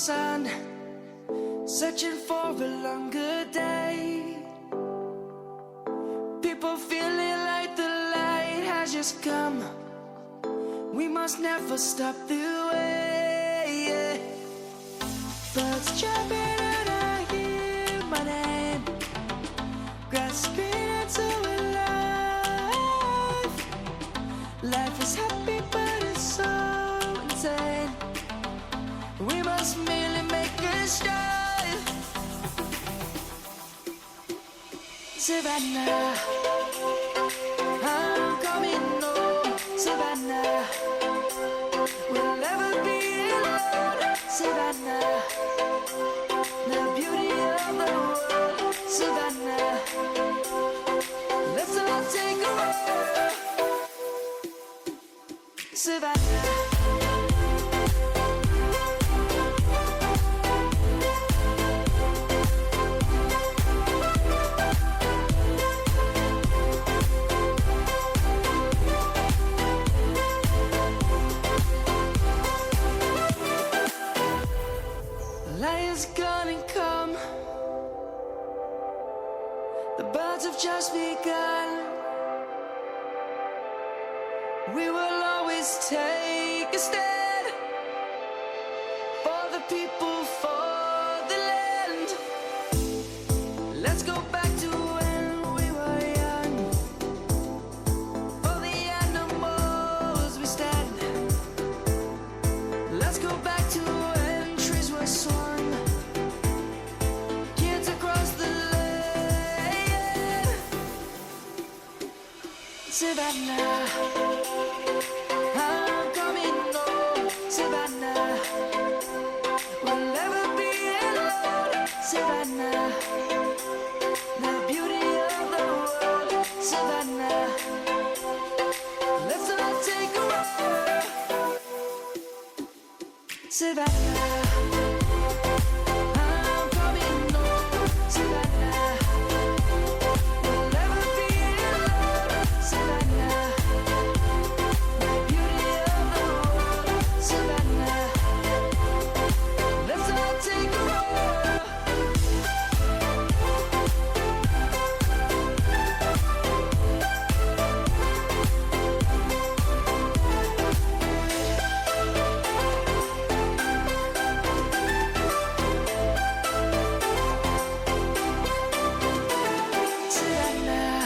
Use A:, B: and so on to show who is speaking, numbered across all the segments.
A: sun, searching for a longer day. People feeling like the light has just come. We must never stop the way. Birds chirping and I hear my name, grasping into a life. Life is happy but it's so insane. We must merely make a start. Savannah, I'm coming home. Savannah, we'll never be alone. Savannah, the beauty of the world. Savannah, let's all take a walk. Savannah. Lion's gonna come. The birds have just begun. We will always take a stand for the people, for the land. Let's go back to when we were young. For the animals we stand. Let's go back to when trees were swung. Kids across the land. Savannah, I'm coming home. Savannah, we'll never be alone. Savannah, the beauty of the world. Savannah, let's all take a walk. Savannah, I'm coming home. Savannah, we'll never be alone. Savannah, the beauty of the world. Savannah, let's all take a walk. Savannah,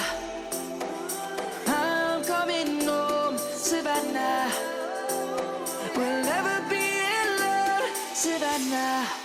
A: I'm coming home. Savannah, we'll never be alone. Savannah.